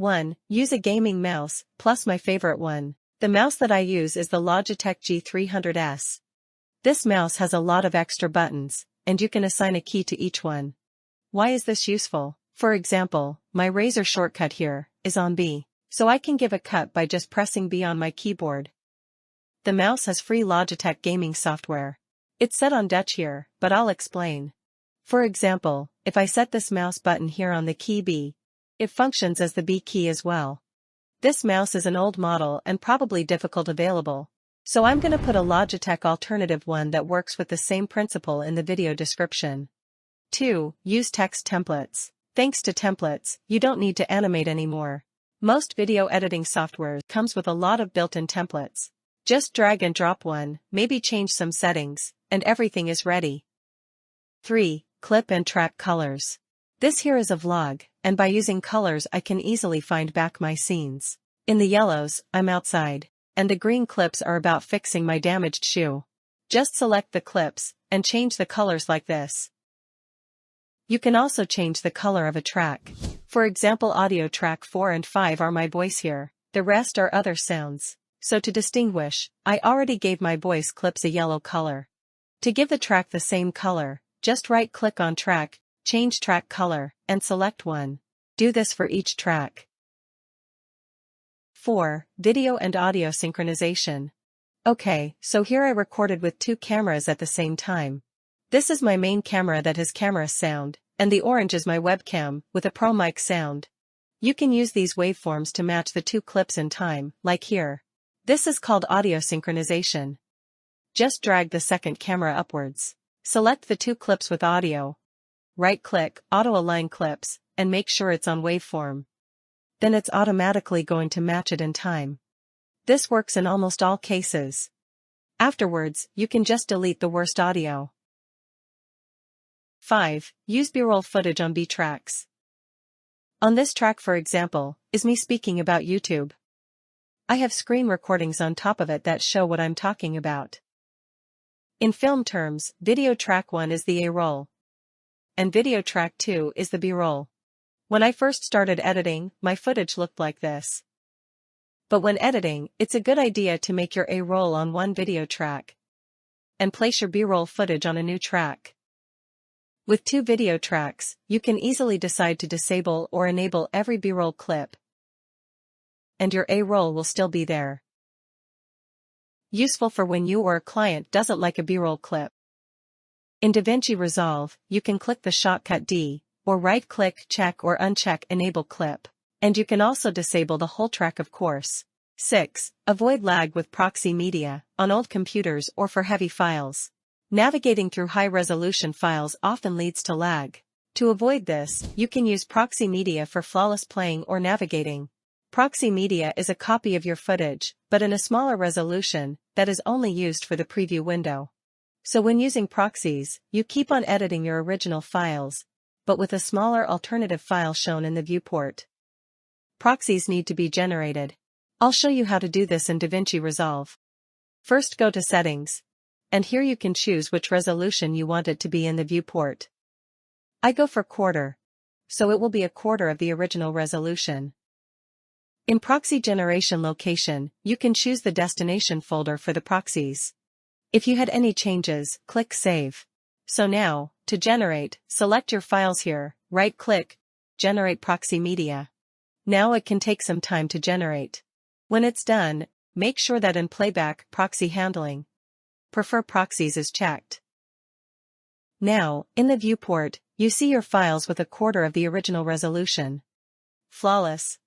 1. Use a gaming mouse, plus my favorite one. The mouse that I use is the Logitech G300S. This mouse has a lot of extra buttons, and you can assign a key to each one. Why is this useful? For example, my razor shortcut here is on B, so I can give a cut by just pressing B on my keyboard. The mouse has free Logitech gaming software. It's set on Dutch here, but I'll explain. For example, if I set this mouse button here on the key B, it functions as the B key as well. This mouse is an old model and probably difficult available, so I'm gonna put a Logitech alternative one that works with the same principle in the video description. 2. Use text templates. Thanks to templates, you don't need to animate anymore. Most video editing software comes with a lot of built-in templates. Just drag and drop one, maybe change some settings, and everything is ready. 3. Clip and track colors. This here is a vlog, and by using colors I can easily find back my scenes. In the yellows, I'm outside, and the green clips are about fixing my damaged shoe. Just select the clips, and change the colors like this. You can also change the color of a track. For example, audio track 4 and 5 are my voice here, the rest are other sounds. So to distinguish, I already gave my voice clips a yellow color. To give the track the same color, just right-click on track, change track color, and select one. Do this for each track. 4. Video and audio synchronization. Okay, so here I recorded with 2 cameras at the same time. This is my main camera that has camera sound, and the orange is my webcam, with a pro mic sound. You can use these waveforms to match the 2 clips in time, like here. This is called audio synchronization. Just drag the second camera upwards. Select the 2 clips with audio. Right-click, auto-align clips, and make sure it's on waveform. Then it's automatically going to match it in time. This works in almost all cases. Afterwards, you can just delete the worst audio. 5. Use B-roll footage on B tracks. On this track, for example, is me speaking about YouTube. I have screen recordings on top of it that show what I'm talking about. In film terms, video track 1 is the A-roll, and video track 2 is the B-roll. When I first started editing, my footage looked like this. But when editing, it's a good idea to make your A-roll on one video track and place your B-roll footage on a new track. With 2 video tracks, you can easily decide to disable or enable every B-roll clip, and your A-roll will still be there. Useful for when you or a client doesn't like a B-roll clip. In DaVinci Resolve, you can click the shortcut D, or right-click, check or uncheck Enable Clip, and you can also disable the whole track, of course. 6. Avoid lag with proxy media, on old computers or for heavy files. Navigating through high-resolution files often leads to lag. To avoid this, you can use proxy media for flawless playing or navigating. Proxy media is a copy of your footage, but in a smaller resolution, that is only used for the preview window. So when using proxies, you keep on editing your original files, but with a smaller alternative file shown in the viewport. Proxies need to be generated. I'll show you how to do this in DaVinci Resolve. First, go to Settings, and here you can choose which resolution you want it to be in the viewport. I go for quarter, so it will be a quarter of the original resolution. In proxy generation location, you can choose the destination folder for the proxies. If you had any changes, click Save. So now, to generate, select your files here, right-click, Generate Proxy Media. Now it can take some time to generate. When it's done, make sure that in Playback, Proxy Handling, Prefer Proxies is checked. Now, in the viewport, you see your files with a quarter of the original resolution. Flawless.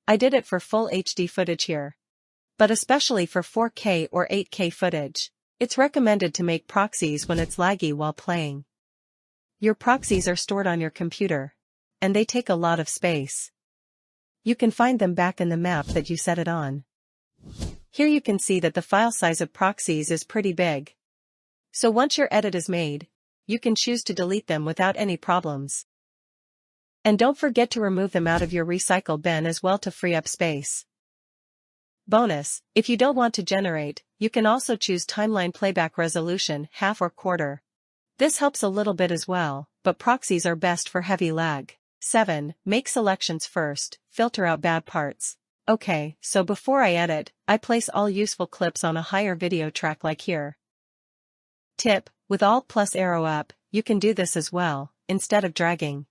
I did it for full HD footage here. But especially for 4K or 8K footage, it's recommended to make proxies when it's laggy while playing. Your proxies are stored on your computer, and they take a lot of space. You can find them back in the map that you set it on. Here you can see that the file size of proxies is pretty big. So once your edit is made, you can choose to delete them without any problems. And don't forget to remove them out of your recycle bin as well to free up space. Bonus, if you don't want to generate, you can also choose timeline playback resolution, half or quarter. This helps a little bit as well, but proxies are best for heavy lag. 7. Make selections first, filter out bad parts. Okay, so before I edit, I place all useful clips on a higher video track like here. Tip: with Alt plus arrow up, you can do this as well, instead of dragging.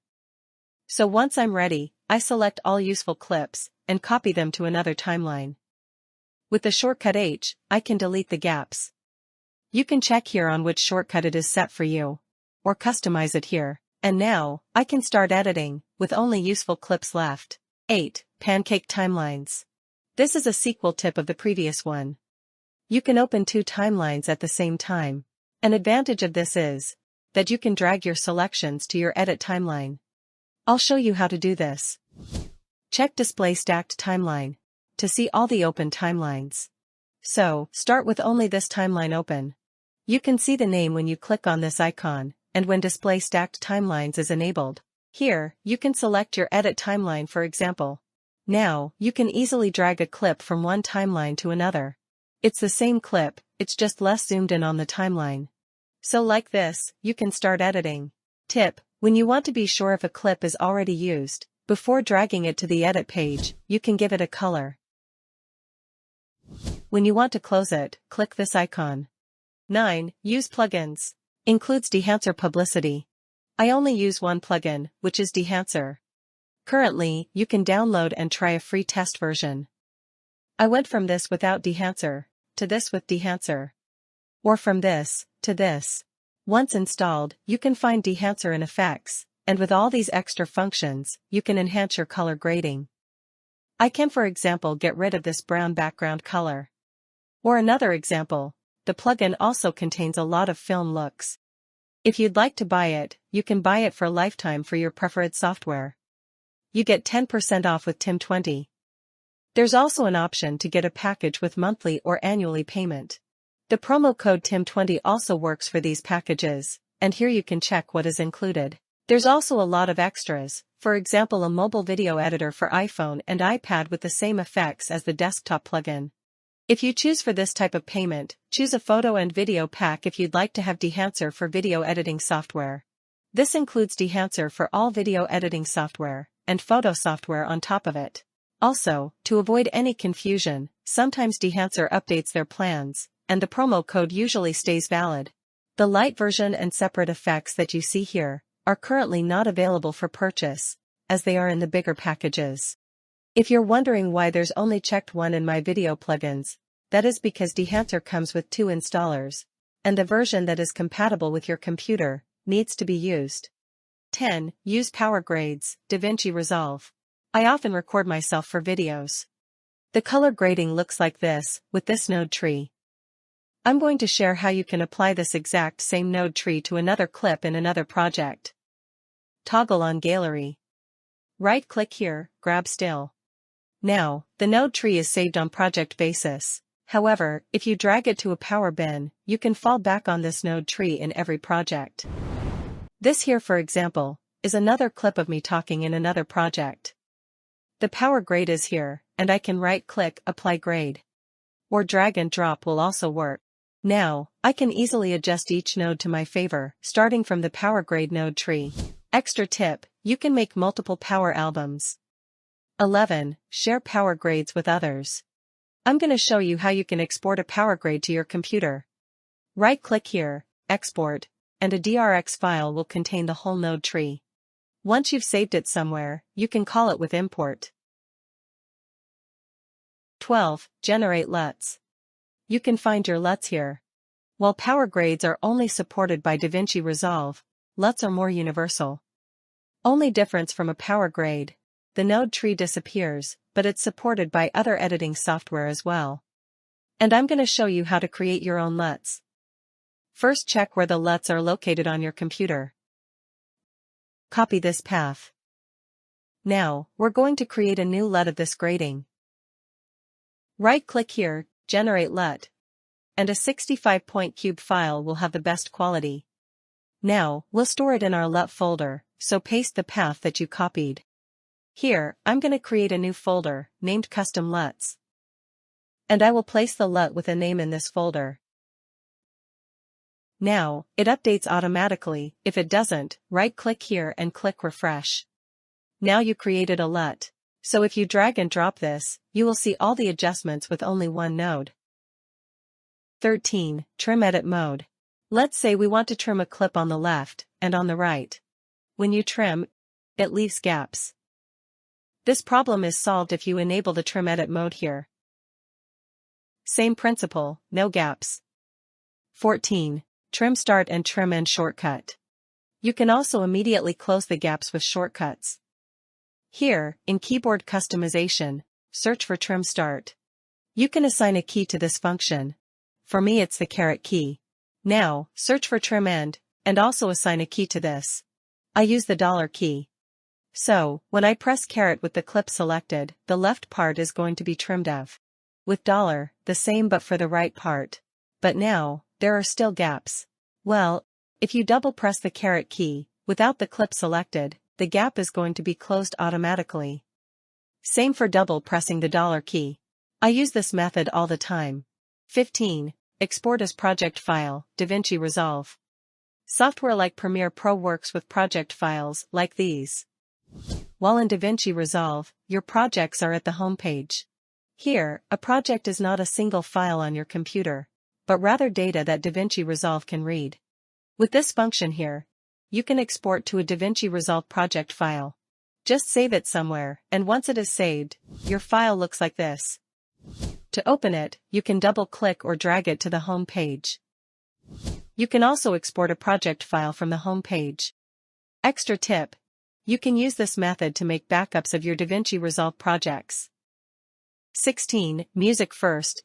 So once I'm ready, I select all useful clips, and copy them to another timeline. With the shortcut H, I can delete the gaps. You can check here on which shortcut it is set for you, or customize it here. And now, I can start editing, with only useful clips left. 8. Pancake timelines. This is a sequel tip of the previous one. You can open two timelines at the same time. An advantage of this is that you can drag your selections to your edit timeline. I'll show you how to do this. Check Display Stacked Timeline to see all the open timelines. So, start with only this timeline open. You can see the name when you click on this icon, and when Display Stacked Timelines is enabled. Here, you can select your edit timeline for example. Now, you can easily drag a clip from one timeline to another. It's the same clip, it's just less zoomed in on the timeline. So like this, you can start editing. Tip: when you want to be sure if a clip is already used, before dragging it to the edit page, you can give it a color. When you want to close it, click this icon. 9. Use plugins. Includes Dehancer publicity. I only use one plugin, which is Dehancer. Currently, you can download and try a free test version. I went from this without Dehancer, to this with Dehancer. Or from this, to this. Once installed, you can find Dehancer in Effects, and with all these extra functions, you can enhance your color grading. I can for example get rid of this brown background color. Or another example, the plugin also contains a lot of film looks. If you'd like to buy it, you can buy it for a lifetime for your preferred software. You get 10% off with TIM20. There's also an option to get a package with monthly or annually payment. The promo code TIM20 also works for these packages, and here you can check what is included. There's also a lot of extras, for example a mobile video editor for iPhone and iPad with the same effects as the desktop plugin. If you choose for this type of payment, choose a photo and video pack if you'd like to have Dehancer for video editing software. This includes Dehancer for all video editing software, and photo software on top of it. Also, to avoid any confusion, sometimes Dehancer updates their plans, and the promo code usually stays valid. The light version and separate effects that you see here are currently not available for purchase, as they are in the bigger packages. If you're wondering why there's only checked one in my video plugins, that is because Dehancer comes with two installers, and the version that is compatible with your computer needs to be used. 10. Use power grades, DaVinci Resolve. I often record myself for videos. The color grading looks like this, with this node tree. I'm going to share how you can apply this exact same node tree to another clip in another project. Toggle on Gallery. Right-click here, grab Still. Now, the node tree is saved on project basis. However, if you drag it to a power bin, you can fall back on this node tree in every project. This here for example, is another clip of me talking in another project. The power grade is here, and I can right-click Apply Grade. Or drag and drop will also work. Now, I can easily adjust each node to my favor, starting from the power grade node tree. Extra tip, you can make multiple power albums. 11. Share power grades with others. I'm going to show you how you can export a power grade to your computer. Right-click here, Export, and a DRX file will contain the whole node tree. Once you've saved it somewhere, you can call it with Import. 12. Generate LUTs. You can find your LUTs here. While power grades are only supported by DaVinci Resolve, LUTs are more universal. Only difference from a power grade, the node tree disappears, but it's supported by other editing software as well. And I'm going to show you how to create your own LUTs. First check where the LUTs are located on your computer. Copy this path. Now, we're going to create a new LUT of this grading. Right-click here, Generate LUT. And a 65-point cube file will have the best quality. Now, we'll store it in our LUT folder, so paste the path that you copied. Here, I'm going to create a new folder, named Custom LUTs. And I will place the LUT with a name in this folder. Now, it updates automatically. If it doesn't, right-click here and click Refresh. Now you created a LUT. So if you drag and drop this, you will see all the adjustments with only one node. 13. Trim edit mode. Let's say we want to trim a clip on the left and on the right. When you trim, it leaves gaps. This problem is solved if you enable the trim edit mode here. Same principle, no gaps. 14. Trim start and trim end shortcut. You can also immediately close the gaps with shortcuts. Here, in keyboard customization, search for trim start. You can assign a key to this function. For me it's the caret key. Now, search for trim end, and also assign a key to this. I use the $ key. So, when I press caret with the clip selected, the left part is going to be trimmed of. With $, the same but for the right part. But now, there are still gaps. Well, if you double press the caret key, without the clip selected, the gap is going to be closed automatically. Same for double pressing the $ key. I use this method all the time. 15. Export as project file, DaVinci Resolve. Software like Premiere Pro works with project files like these. While in DaVinci Resolve, your projects are at the home page. Here, a project is not a single file on your computer, but rather data that DaVinci Resolve can read. With this function here, you can export to a DaVinci Resolve project file. Just save it somewhere, and once it is saved, your file looks like this. To open it, you can double-click or drag it to the home page. You can also export a project file from the home page. Extra tip: you can use this method to make backups of your DaVinci Resolve projects. 16. Music first.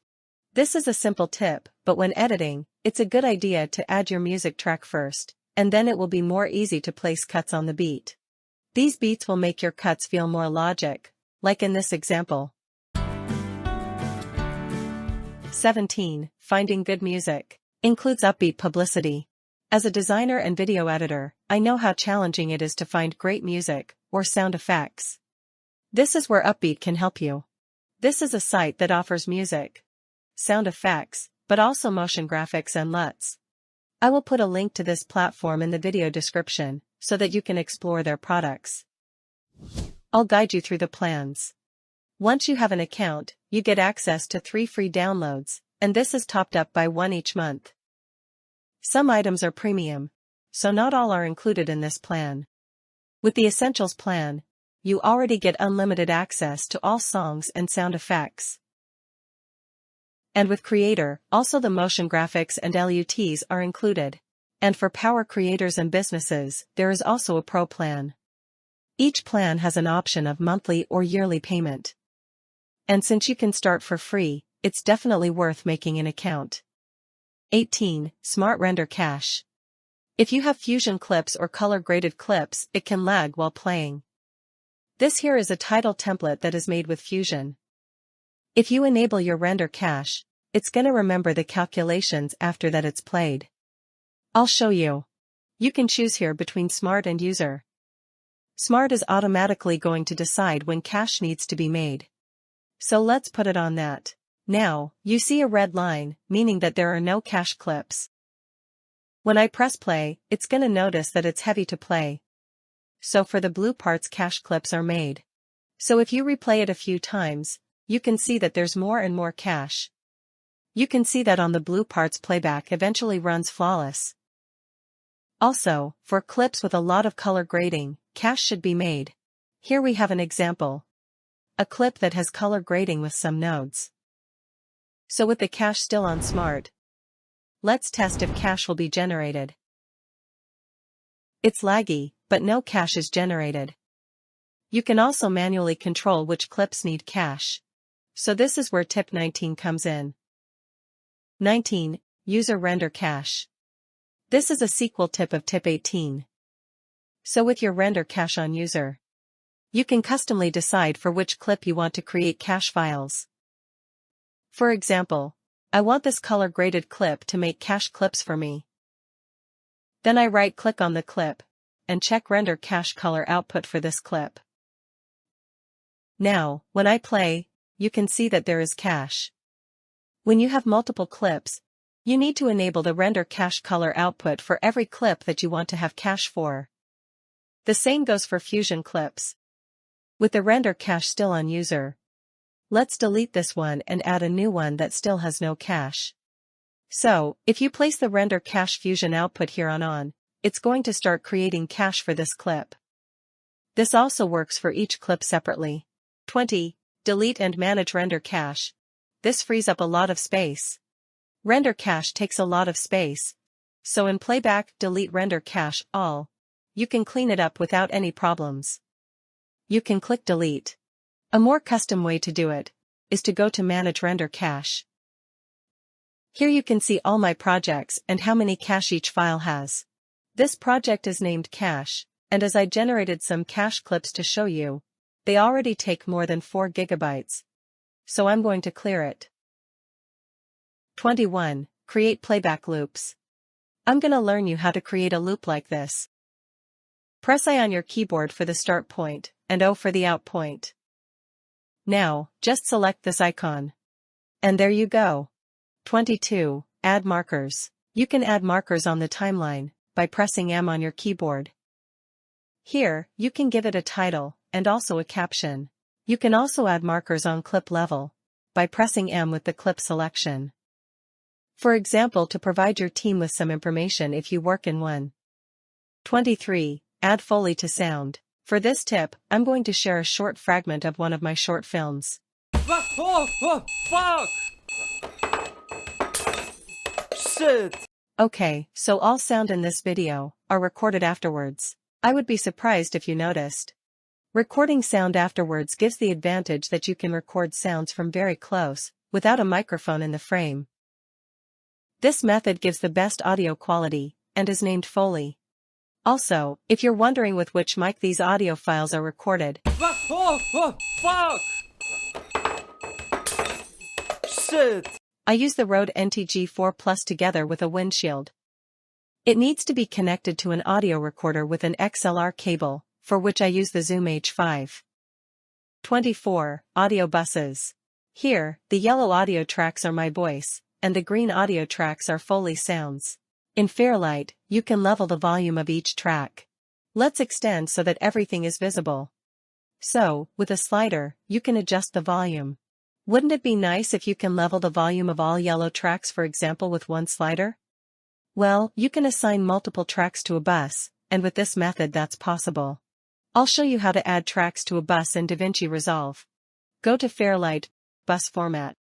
This is a simple tip, but when editing, it's a good idea to add your music track first, and then it will be more easy to place cuts on the beat. These beats will make your cuts feel more logic, like in this example. 17. Finding good music. Includes Uppbeat publicity. As a designer and video editor, I know how challenging it is to find great music, or sound effects. This is where Uppbeat can help you. This is a site that offers music, sound effects, but also motion graphics and LUTs. I will put a link to this platform in the video description, so that you can explore their products. I'll guide you through the plans. Once you have an account, you get access to 3 free downloads, and this is topped up by 1 each month. Some items are premium, so not all are included in this plan. With the Essentials plan, you already get unlimited access to all songs and sound effects. And with Creator, also the motion graphics and LUTs are included. And for power creators and businesses, there is also a Pro plan. Each plan has an option of monthly or yearly payment. And since you can start for free, it's definitely worth making an account. 18. Smart Render Cache. If you have Fusion clips or color-graded clips, it can lag while playing. This here is a title template that is made with Fusion. If you enable your render cache, it's gonna remember the calculations after that it's played. I'll show you. You can choose here between Smart and User. Smart is automatically going to decide when cache needs to be made. So let's put it on that. Now, you see a red line, meaning that there are no cache clips. When I press play, it's gonna notice that it's heavy to play. So for the blue parts, cache clips are made. So if you replay it a few times, you can see that there's more and more cache. You can see that on the blue parts, playback eventually runs flawless. Also, for clips with a lot of color grading, cache should be made. Here we have an example. A clip that has color grading with some nodes. So with the cache still on Smart, let's test if cache will be generated. It's laggy, but no cache is generated. You can also manually control which clips need cache. So this is where tip 19 comes in. 19. User Render Cache. This is a sequel tip of tip 18. So with your render cache on User, you can customly decide for which clip you want to create cache files. For example, I want this color-graded clip to make cache clips for me. Then I right-click on the clip, and check Render Cache Color Output for this clip. Now, when I play, you can see that there is cache. When you have multiple clips, you need to enable the Render Cache Color Output for every clip that you want to have cache for. The same goes for Fusion clips. With the render cache still on user, let's delete this one and add a new one that still has no cache. So, if you place the render cache fusion output here on, it's going to start creating cache for this clip. This also works for each clip separately. 20. Delete and manage render cache. This frees up a lot of space. Render cache takes a lot of space. So in Playback, delete render cache all. You can clean it up without any problems. You can click delete. A more custom way to do it is to go to manage render cache. Here you can see all my projects and how many cache each file has. This project is named cache, and as I generated some cache clips to show you, they already take more than 4 GB. So I'm going to clear it. 21. Create playback loops. I'm gonna learn you how to create a loop like this. Press I on your keyboard for the start point, and O for the out point. Now, just select this icon. And there you go. 22. Add markers. You can add markers on the timeline by pressing M on your keyboard. Here, you can give it a title and also a caption. You can also add markers on clip level by pressing M with the clip selection. For example, to provide your team with some information if you work in one. 23. Add Foley to sound. For this tip, I'm going to share a short fragment of one of my short films. Oh, fuck! Shit! Okay, so all sound in this video are recorded afterwards. I would be surprised if you noticed. Recording sound afterwards gives the advantage that you can record sounds from very close, without a microphone in the frame. This method gives the best audio quality, and is named Foley. Also, if you're wondering with which mic these audio files are recorded. Oh, fuck! Shit! I use the Rode NTG4 Plus together with a windshield. It needs to be connected to an audio recorder with an XLR cable, for which I use the Zoom H5. 24. Audio buses. Here, the yellow audio tracks are my voice, and the green audio tracks are Foley sounds. In Fairlight, you can level the volume of each track. Let's extend so that everything is visible. So, with a slider, you can adjust the volume. Wouldn't it be nice if you can level the volume of all yellow tracks, for example, with one slider? Well, you can assign multiple tracks to a bus, and with this method that's possible. I'll show you how to add tracks to a bus in DaVinci Resolve. Go to Fairlight, Bus Format.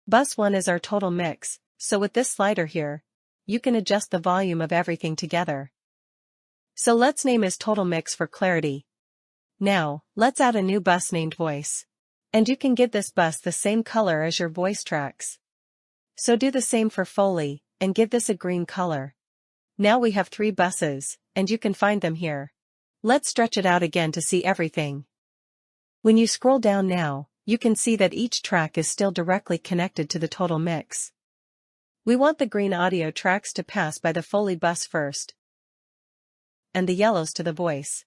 Bus 1 is our total mix, so with this slider here, you can adjust the volume of everything together. So let's name as total mix for clarity. Now, let's add a new bus named voice. And you can give this bus the same color as your voice tracks. So do the same for Foley, and give this a green color. Now we have 3 buses, and you can find them here. Let's stretch it out again to see everything. When you scroll down now, you can see that each track is still directly connected to the total mix. We want the green audio tracks to pass by the Foley bus first, and the yellows to the voice.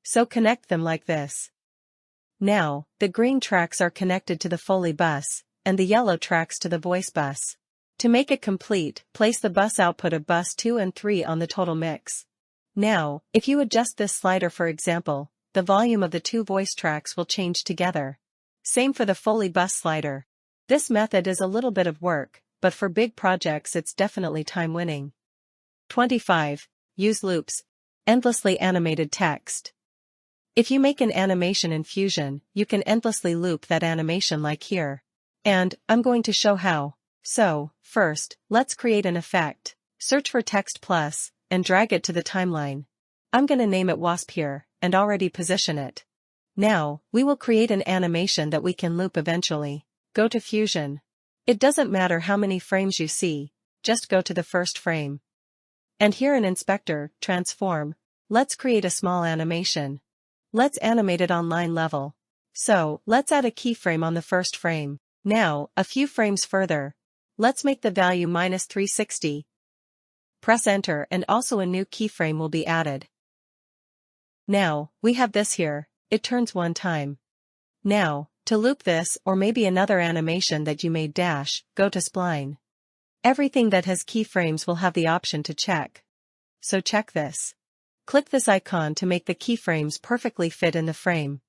So connect them like this. Now, the green tracks are connected to the Foley bus, and the yellow tracks to the voice bus. To make it complete, place the bus output of bus 2 and 3 on the total mix. Now, if you adjust this slider, for example, the volume of the 2 voice tracks will change together. Same for the Foley bus slider. This method is a little bit of work, but for big projects it's definitely time-winning. 25. Use loops. Endlessly animated text. If you make an animation in Fusion, you can endlessly loop that animation like here. And, I'm going to show how. So, first, let's create an effect. Search for Text Plus, and drag it to the timeline. I'm gonna name it Wasp here, and already position it. Now, we will create an animation that we can loop eventually. Go to Fusion. It doesn't matter how many frames you see, just go to the first frame. And here in Inspector, Transform, let's create a small animation. Let's animate it on line level. So, let's add a keyframe on the first frame. Now, a few frames further. Let's make the value -360. Press Enter and also a new keyframe will be added. Now, we have this here, it turns one time. Now, to loop this or maybe another animation that you made go to Spline. Everything that has keyframes will have the option to check. So check this. Click this icon to make the keyframes perfectly fit in the frame.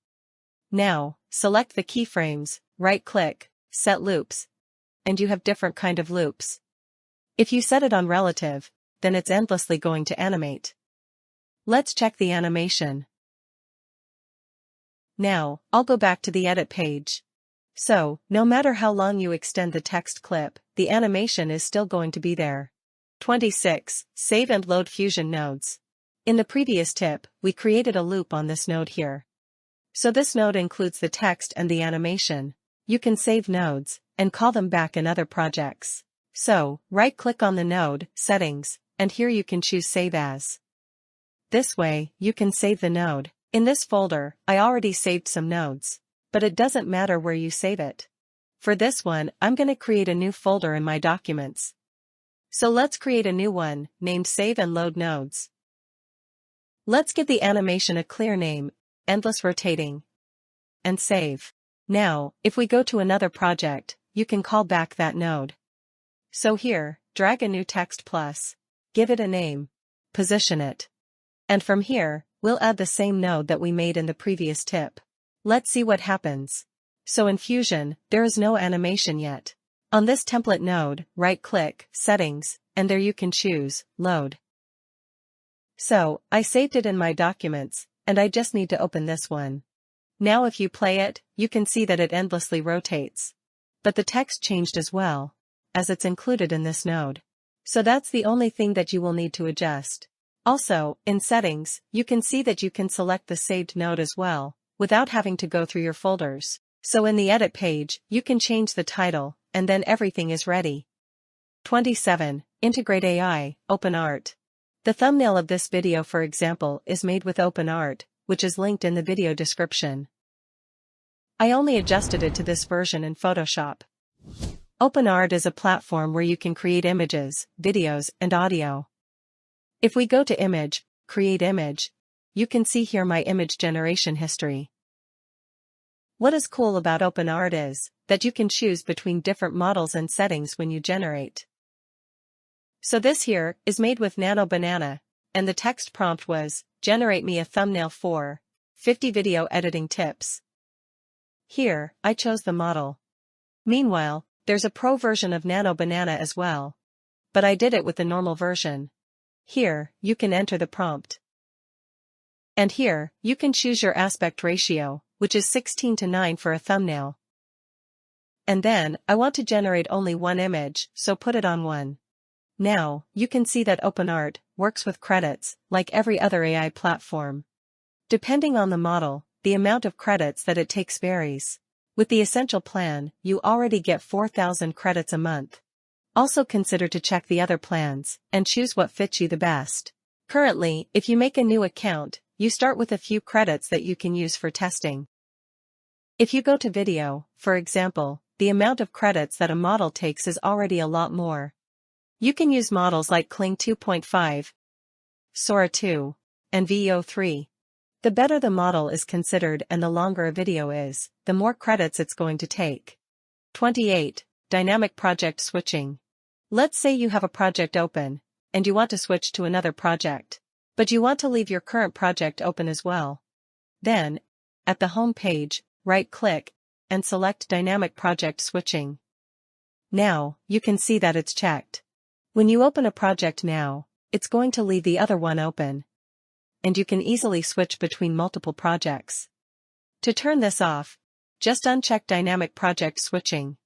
Now, select the keyframes, right-click, Set Loops, and you have different kind of loops. If you set it on relative, then it's endlessly going to animate. Let's check the animation. Now, I'll go back to the edit page. So, no matter how long you extend the text clip, the animation is still going to be there. 26. Save and load Fusion nodes. In the previous tip, we created a loop on this node here. So this node includes the text and the animation. You can save nodes, and call them back in other projects. So, right-click on the node, Settings, and here you can choose Save As. This way, you can save the node. In this folder, I already saved some nodes. But it doesn't matter where you save it. For this one, I'm going to create a new folder in my documents. So let's create a new one, named Save and Load Nodes. Let's give the animation a clear name, Endless Rotating, and save. Now, if we go to another project, you can call back that node. So here, drag a new text plus, give it a name, position it. And from here, we'll add the same node that we made in the previous tip. Let's see what happens. So in Fusion, there is no animation yet. On this template node, right-click, Settings, and there you can choose, Load. So, I saved it in my documents, and I just need to open this one. Now if you play it, you can see that it endlessly rotates. But the text changed as well, as it's included in this node. So that's the only thing that you will need to adjust. Also, in Settings, you can see that you can select the saved node as well, without having to go through your folders. So in the edit page, you can change the title, and then everything is ready. 27. Integrate AI, OpenArt. The thumbnail of this video, for example, is made with OpenArt, which is linked in the video description. I only adjusted it to this version in Photoshop. OpenArt is a platform where you can create images, videos, and audio. If we go to Image, Create Image, you can see here my image generation history. What is cool about OpenArt is that you can choose between different models and settings when you generate. So this here is made with Nano Banana, and the text prompt was, generate me a thumbnail for 50 video editing tips. Here, I chose the model. Meanwhile, there's a pro version of Nano Banana as well. But I did it with the normal version. Here, you can enter the prompt. And here, you can choose your aspect ratio, which is 16:9 for a thumbnail. And then, I want to generate only one image, so put it on 1. Now, you can see that OpenArt works with credits, like every other AI platform. Depending on the model, the amount of credits that it takes varies. With the Essential plan, you already get 4,000 credits a month. Also consider to check the other plans, and choose what fits you the best. Currently, if you make a new account, you start with a few credits that you can use for testing. If you go to video, for example, the amount of credits that a model takes is already a lot more. You can use models like Kling 2.5, Sora 2, and VEO 3. The better the model is considered and the longer a video is, the more credits it's going to take. 28. Dynamic project switching. Let's say you have a project open, and you want to switch to another project. But you want to leave your current project open as well. Then, at the home page, right-click, and select Dynamic Project Switching. Now, you can see that it's checked. When you open a project now, it's going to leave the other one open. And you can easily switch between multiple projects. To turn this off, just uncheck Dynamic Project Switching.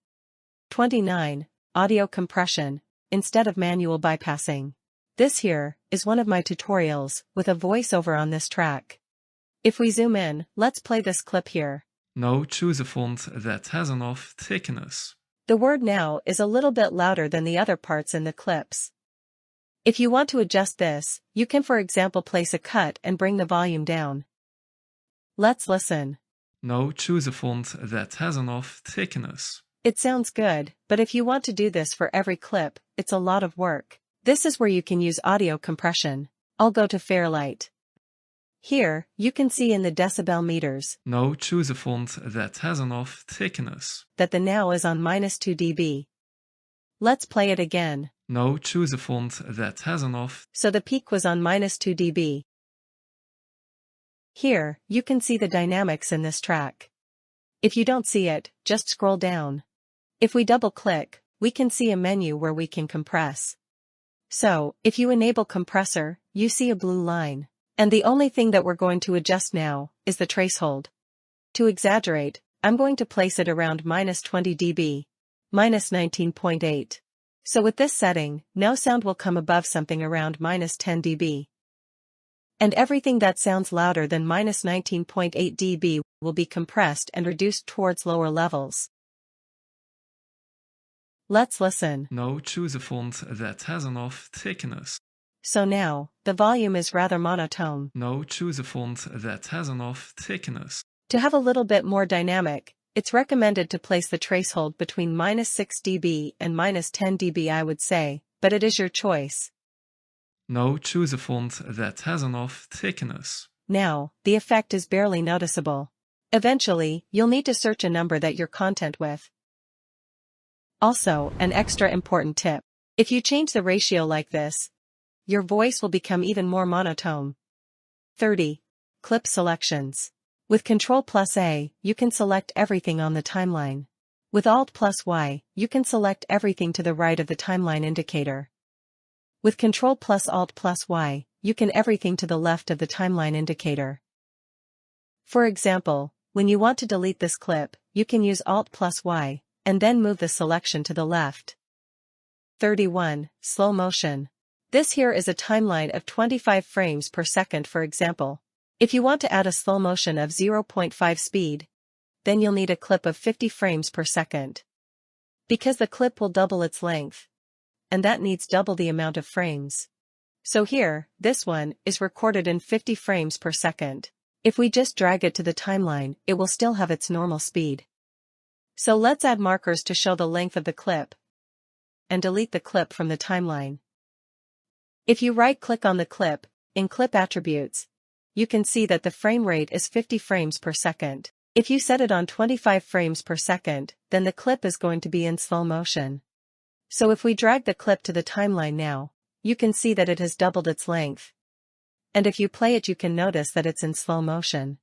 29. Audio compression, instead of manual bypassing. This here is one of my tutorials with a voiceover on this track. If we zoom in, let's play this clip here. Now choose a font that has enough thickness. The word now is a little bit louder than the other parts in the clips. If you want to adjust this, you can for example place a cut and bring the volume down. Let's listen. Now choose a font that has enough thickness. It sounds good, but if you want to do this for every clip, it's a lot of work. This is where you can use audio compression. I'll go to Fairlight. Here, you can see in the decibel meters. Now choose a font that has enough thickness. That the now is on -2 dB. Let's play it again. Now choose a font that has enough. So the peak was on -2 dB. Here, you can see the dynamics in this track. If you don't see it, just scroll down. If we double-click, we can see a menu where we can compress. So, if you enable compressor, you see a blue line. And the only thing that we're going to adjust now is the tracehold. To exaggerate, I'm going to place it around -20 dB, -19.8. So with this setting, no sound will come above something around -10 dB. And everything that sounds louder than -19.8 dB will be compressed and reduced towards lower levels. Let's listen. Now choose a font that has enough thickness. So now, the volume is rather monotone. Now choose a font that has enough thickness. To have a little bit more dynamic, it's recommended to place the tracehold between -6 dB and -10 dB, I would say, but it is your choice. Now choose a font that has enough thickness. Now, the effect is barely noticeable. Eventually, you'll need to search a number that you're content with. Also, an extra important tip. If you change the ratio like this, your voice will become even more monotone. 30. Clip selections. With Ctrl+A, you can select everything on the timeline. With Alt+Y, you can select everything to the right of the timeline indicator. With Ctrl+Alt+Y, you can everything to the left of the timeline indicator. For example, when you want to delete this clip, you can use Alt+Y, and then move the selection to the left. 31. Slow motion. This here is a timeline of 25 frames per second, for example. If you want to add a slow motion of 0.5 speed, then you'll need a clip of 50 frames per second. Because the clip will double its length, and that needs double the amount of frames. So here, this one is recorded in 50 frames per second. If we just drag it to the timeline, it will still have its normal speed. So let's add markers to show the length of the clip, and delete the clip from the timeline. If you right-click on the clip, in Clip Attributes, you can see that the frame rate is 50 frames per second. If you set it on 25 frames per second, then the clip is going to be in slow motion. So if we drag the clip to the timeline now, you can see that it has doubled its length. And if you play it, you can notice that it's in slow motion.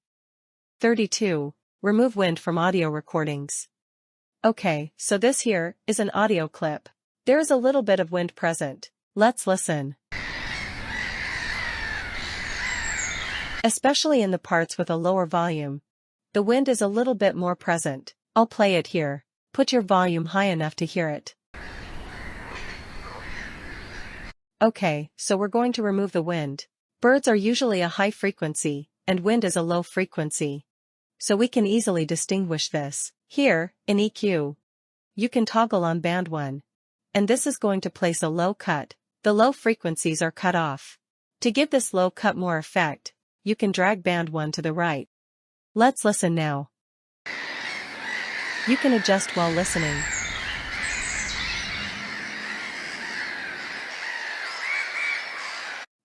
32. Remove wind from audio recordings. Okay, so this here is an audio clip. There is a little bit of wind present. Let's listen. Especially in the parts with a lower volume, the wind is a little bit more present. I'll play it here. Put your volume high enough to hear it. Okay, so we're going to remove the wind. Birds are usually a high frequency, and wind is a low frequency. So we can easily distinguish this. Here, in EQ, you can toggle on band 1. And this is going to place a low cut. The low frequencies are cut off. To give this low cut more effect, you can drag band 1 to the right. Let's listen now. You can adjust while listening.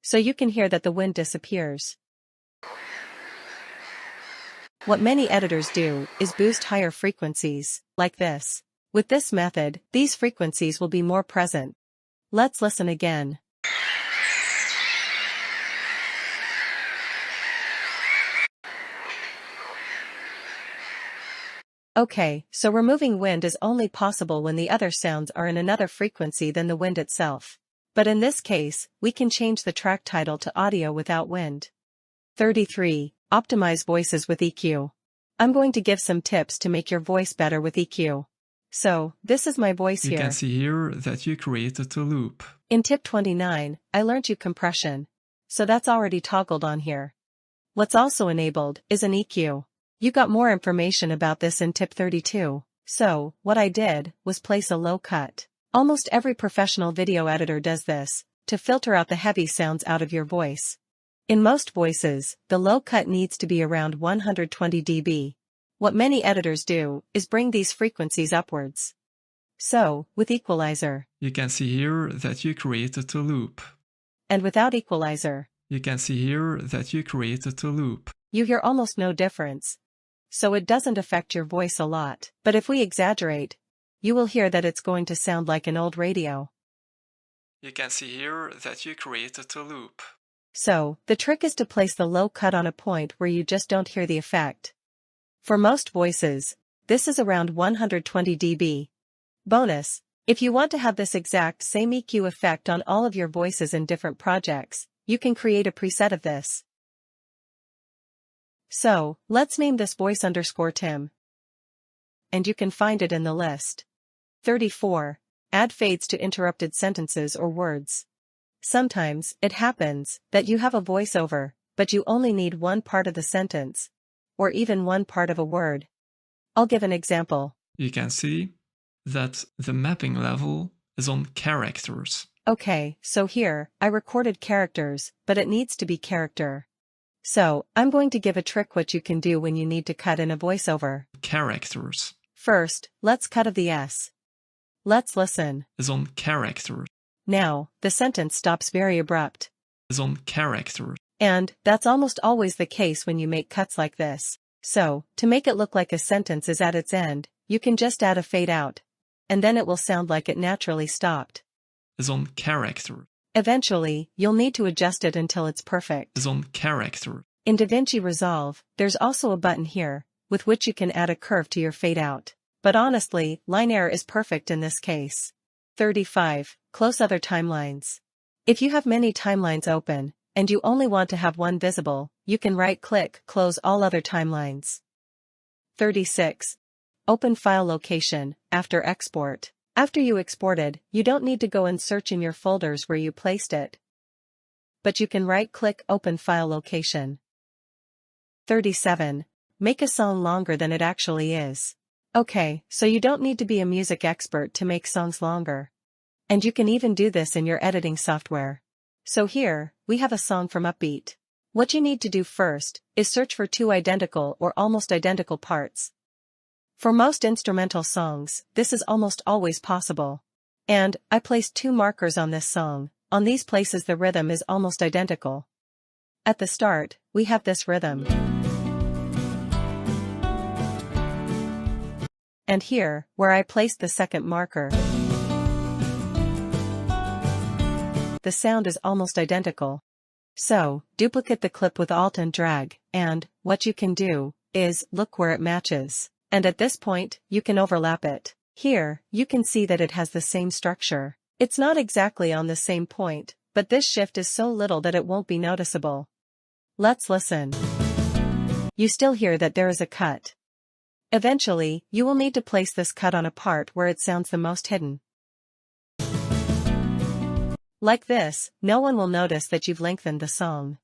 So you can hear that the wind disappears. What many editors do is boost higher frequencies, like this. With this method, these frequencies will be more present. Let's listen again. Okay, so removing wind is only possible when the other sounds are in another frequency than the wind itself. But in this case, we can change the track title to audio without wind. 33. Optimize voices with EQ. I'm going to give some tips to make your voice better with EQ. So, this is my voice here. You can see here that you created a loop. In tip 29, I learned you compression. So that's already toggled on here. What's also enabled is an EQ. You got more information about this in tip 32. So, what I did was place a low cut. Almost every professional video editor does this, to filter out the heavy sounds out of your voice. In most voices, the low cut needs to be around 120 dB. What many editors do is bring these frequencies upwards. So, with equalizer, You can see here that you created a loop. and without equalizer, You can see here that you created a loop. you hear almost no difference. So it doesn't affect your voice a lot. But if we exaggerate, you will hear that it's going to sound like an old radio. You can see here that you created a loop. So, the trick is to place the low cut on a point where you just don't hear the effect. For most voices, this is around 120 dB. Bonus: if you want to have this exact same EQ effect on all of your voices in different projects, you can create a preset of this. So, let's name this voice_Tim. And you can find it in the list. 34. Add fades to interrupted sentences or words. Sometimes, it happens that you have a voiceover, but you only need one part of the sentence, or even one part of a word. I'll give an example. You can see that the mapping level is on characters. Okay, so here, I recorded characters, but it needs to be character. So, I'm going to give a trick what you can do when you need to cut in a voiceover. Characters First, let's cut of the S. Let's listen. is on characters. Now, the sentence stops very abrupt. Is on characters. And, that's almost always the case when you make cuts like this. So, to make it look like a sentence is at its end, you can just add a fade out. And then it will sound like it naturally stopped. Is on character. Eventually, you'll need to adjust it until it's perfect. Is on character. In DaVinci Resolve, there's also a button here, with which you can add a curve to your fade out. But honestly, linear is perfect in this case. 35. Close other timelines. If you have many timelines open, and you only want to have one visible, you can right-click, close all other timelines. 36. Open file location, after export. After you exported, you don't need to go and search in your folders where you placed it. But you can right-click Open File Location. 37. Make a song longer than it actually is. Okay, so you don't need to be a music expert to make songs longer. And you can even do this in your editing software. So here, we have a song from Uppbeat. What you need to do first is search for two identical or almost identical parts. For most instrumental songs, this is almost always possible. And, I placed two markers on this song. On these places the rhythm is almost identical. At the start, we have this rhythm. And here, where I placed the second marker, the sound is almost identical. So, duplicate the clip with Alt and drag, and, what you can do, is, look where it matches. And at this point, you can overlap it. Here, you can see that it has the same structure. It's not exactly on the same point, but this shift is so little that it won't be noticeable. Let's listen. You still hear that there is a cut. Eventually, you will need to place this cut on a part where it sounds the most hidden. Like this, no one will notice that you've lengthened the song.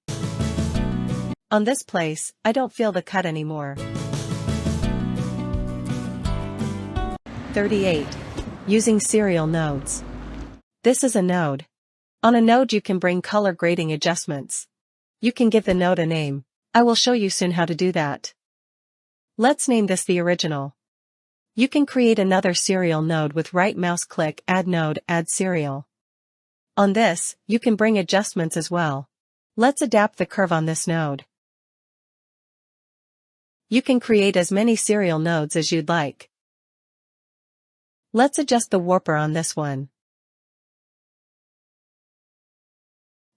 On this place, I don't feel the cut anymore. 38. Using serial nodes. This is a node. On a node you can bring color grading adjustments. You can give the node a name. I will show you soon how to do that. Let's name this the original. You can create another serial node with right mouse click, add node, add serial. On this, you can bring adjustments as well. Let's adapt the curve on this node. You can create as many serial nodes as you'd like. Let's adjust the warper on this one.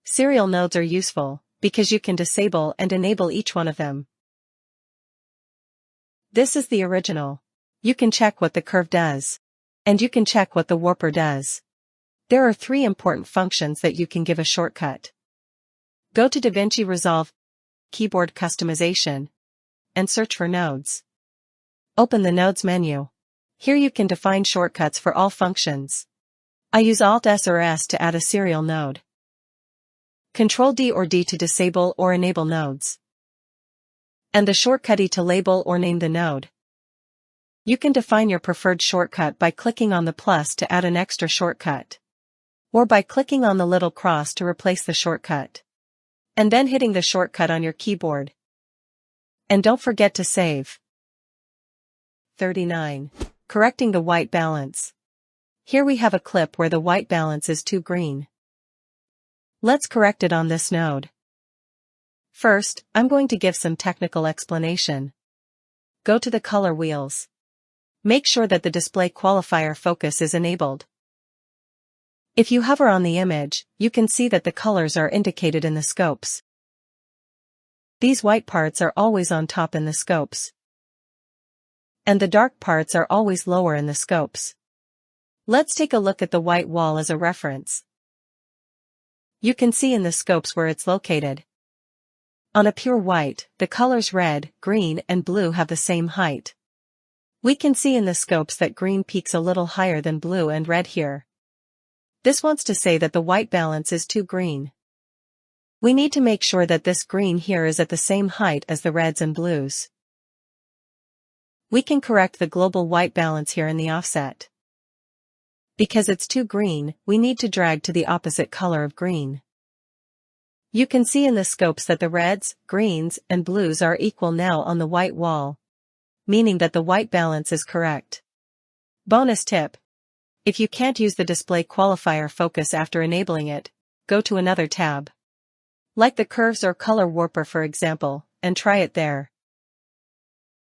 Serial nodes are useful, because you can disable and enable each one of them. This is the original. You can check what the curve does. And you can check what the warper does. There are three important functions that you can give a shortcut. Go to DaVinci Resolve, Keyboard Customization, and search for Nodes. Open the Nodes menu. Here you can define shortcuts for all functions. I use Alt-S or S to add a serial node. Ctrl-D or D to disable or enable nodes. And the shortcut E to label or name the node. You can define your preferred shortcut by clicking on the plus to add an extra shortcut. Or by clicking on the little cross to replace the shortcut. And then hitting the shortcut on your keyboard. And don't forget to save. 39. Correcting the white balance. Here we have a clip where the white balance is too green. Let's correct it on this node. First, I'm going to give some technical explanation. Go to the color wheels. Make sure that the display qualifier focus is enabled. If you hover on the image, you can see that the colors are indicated in the scopes. These white parts are always on top in the scopes. and the dark parts are always lower in the scopes. Let's take a look at the white wall as a reference. You can see in the scopes where it's located. On a pure white, the colors red, green, and blue have the same height. We can see in the scopes that green peaks a little higher than blue and red here. This wants to say that the white balance is too green. We need to make sure that this green here is at the same height as the reds and blues. We can correct the global white balance here in the offset. Because it's too green, we need to drag to the opposite color of green. You can see in the scopes that the reds, greens, and blues are equal now on the white wall, meaning that the white balance is correct. Bonus tip. If you can't use the display qualifier focus after enabling it, go to another tab. Like the curves or color warper for example, and try it there.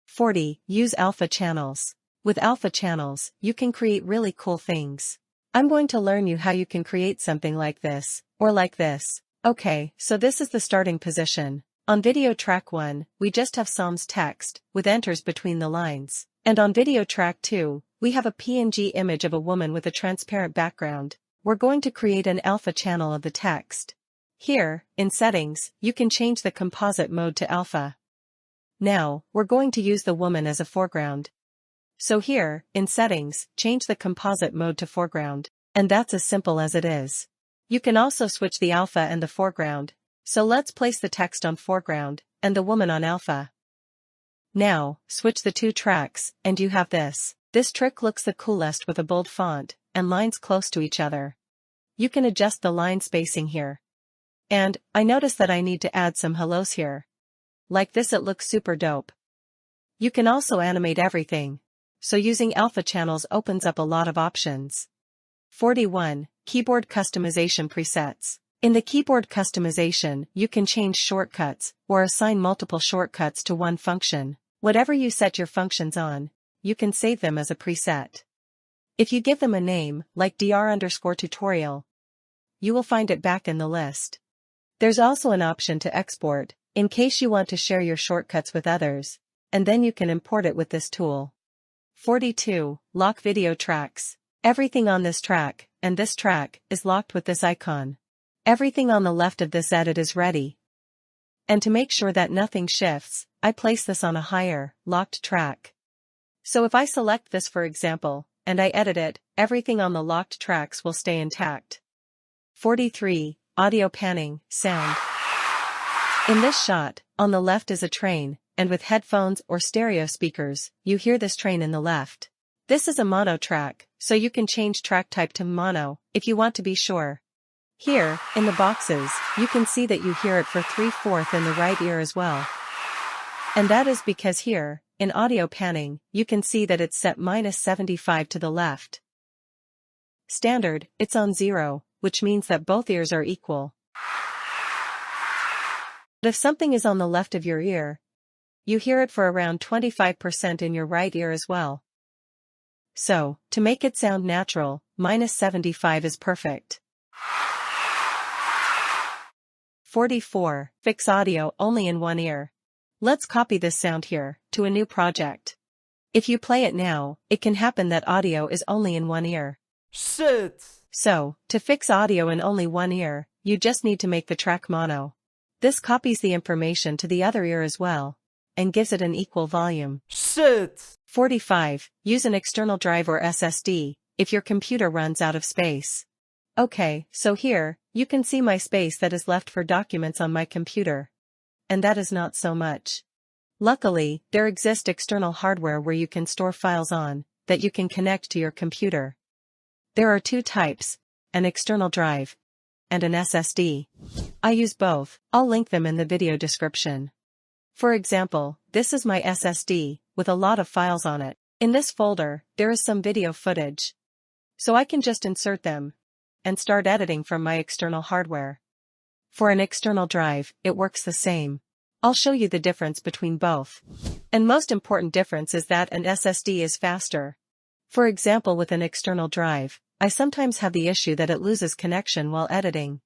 40. Use alpha channels. With alpha channels, you can create really cool things. I'm going to learn you how you can create something like this, or like this. Okay, so this is the starting position. On video track 1, we just have Psalms text, with enters between the lines. And on video track 2, we have a PNG image of a woman with a transparent background. We're going to create an alpha channel of the text. Here, in settings, you can change the composite mode to alpha. Now, we're going to use the woman as a foreground. So here, in settings, change the composite mode to foreground. And that's as simple as it is. You can also switch the alpha and the foreground. So let's place the text on foreground, and the woman on alpha. Now, switch the two tracks, and you have this. This trick looks the coolest with a bold font, and lines close to each other. You can adjust the line spacing here. And, I notice that I need to add some hellos here. Like this, it looks super dope. You can also animate everything. So using alpha channels opens up a lot of options. 41. Keyboard customization presets. In the keyboard customization, you can change shortcuts, or assign multiple shortcuts to one function. Whatever you set your functions on, you can save them as a preset. If you give them a name, like dr_tutorial, you will find it back in the list. There's also an option to export, in case you want to share your shortcuts with others, and then you can import it with this tool. 42. Lock video tracks. Everything on this track, and this track, is locked with this icon. Everything on the left of this edit is ready. And to make sure that nothing shifts, I place this on a higher, locked track. So if I select this for example, and I edit it, everything on the locked tracks will stay intact. 43. Audio panning, sound. In this shot, on the left is a train, and with headphones or stereo speakers, you hear this train in the left. This is a mono track, so you can change track type to mono, if you want to be sure. Here, in the boxes, you can see that you hear it for 3/4 in the right ear as well. And that is because here, in audio panning, you can see that it's set -75 to the left. Standard, it's on 0, which means that both ears are equal. But if something is on the left of your ear, you hear it for around 25% in your right ear as well. So, to make it sound natural, -75 is perfect. 44. Fix audio only in one ear. Let's copy this sound here, to a new project. If you play it now, it can happen that audio is only in one ear. Shit! So, to fix audio in only one ear, you just need to make the track mono. This copies the information to the other ear as well, and gives it an equal volume. Shit! 45. Use an external drive or SSD, if your computer runs out of space. Okay, so here, you can see my space that is left for documents on my computer. And that is not so much. Luckily, there exists external hardware where you can store files on, that you can connect to your computer. There are two types, an external drive, and an SSD. I use both, I'll link them in the video description. For example, this is my SSD, with a lot of files on it. In this folder, there is some video footage. So I can just insert them, and start editing from my external hardware. For an external drive, it works the same. I'll show you the difference between both. And most important difference is that an SSD is faster. For example, with an external drive, I sometimes have the issue that it loses connection while editing.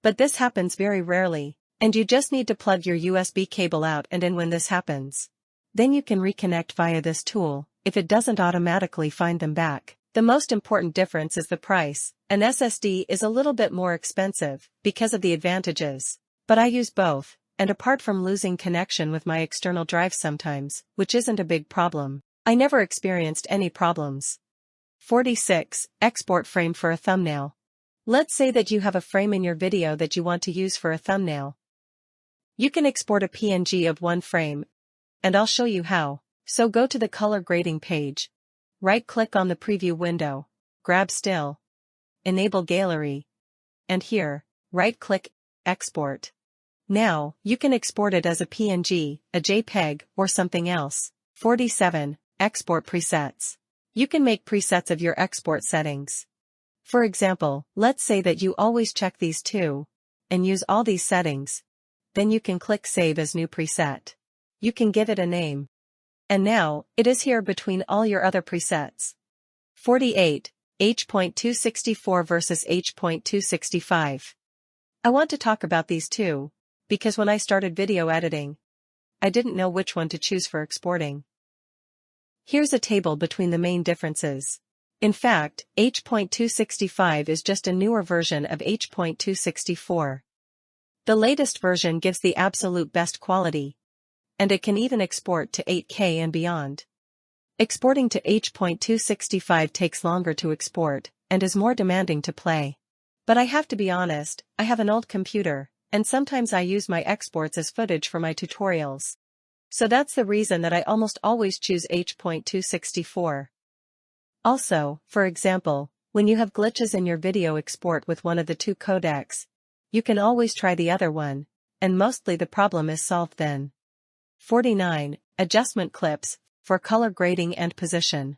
But this happens very rarely, and you just need to plug your USB cable out and in when this happens. Then you can reconnect via this tool, if it doesn't automatically find them back. The most important difference is the price. An SSD is a little bit more expensive, because of the advantages. But I use both, and apart from losing connection with my external drive sometimes, which isn't a big problem, I never experienced any problems. 46. Export frame for a thumbnail. Let's say that you have a frame in your video that you want to use for a thumbnail. You can export a PNG of one frame, and I'll show you how. So go to the color grading page. Right-click on the preview window, grab Still, enable Gallery, and here, right-click, Export. Now, you can export it as a PNG, a JPEG, or something else. 47. Export presets. You can make presets of your export settings. For example, let's say that you always check these two, and use all these settings. Then you can click Save as New Preset. You can give it a name. And now, it is here between all your other presets. 48. H.264 versus H.265. I want to talk about these two, because when I started video editing, I didn't know which one to choose for exporting. Here's a table between the main differences. In fact, H.265 is just a newer version of H.264. The latest version gives the absolute best quality, and it can even export to 8K and beyond. Exporting to H.265 takes longer to export, and is more demanding to play. But I have to be honest, I have an old computer, and sometimes I use my exports as footage for my tutorials. So that's the reason that I almost always choose H.264. Also, for example, when you have glitches in your video export with one of the two codecs, you can always try the other one, and mostly the problem is solved then. 49. Adjustment clips, for color grading and position.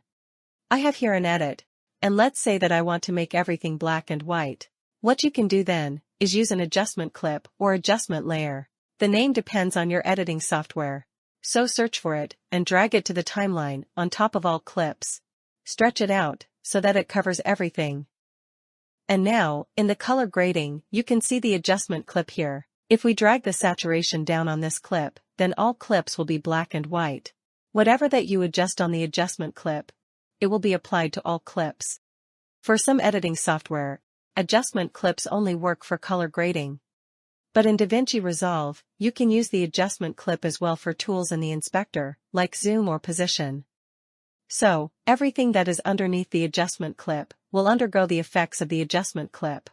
I have here an edit, and let's say that I want to make everything black and white. What you can do then, is use an adjustment clip or adjustment layer. The name depends on your editing software. So search for it, and drag it to the timeline, on top of all clips. Stretch it out, so that it covers everything. And now, in the color grading, you can see the adjustment clip here. If we drag the saturation down on this clip, then all clips will be black and white. Whatever that you adjust on the adjustment clip, it will be applied to all clips. For some editing software, adjustment clips only work for color grading. But in DaVinci Resolve, you can use the adjustment clip as well for tools in the inspector, like zoom or position. So, everything that is underneath the adjustment clip will undergo the effects of the adjustment clip.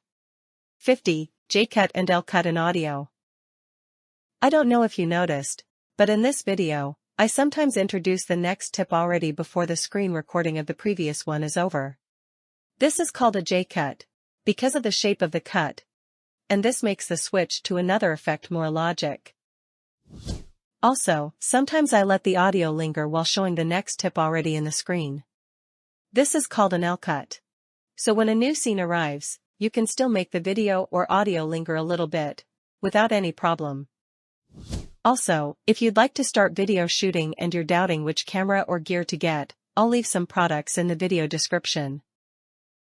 50. J-cut and L-cut in audio. I don't know if you noticed, but in this video, I sometimes introduce the next tip already before the screen recording of the previous one is over. This is called a J-cut, because of the shape of the cut, and this makes the switch to another effect more logic. Also, sometimes I let the audio linger while showing the next tip already in the screen. This is called an L-cut. So when a new scene arrives, you can still make the video or audio linger a little bit, without any problem. Also, if you'd like to start video shooting and you're doubting which camera or gear to get, I'll leave some products in the video description.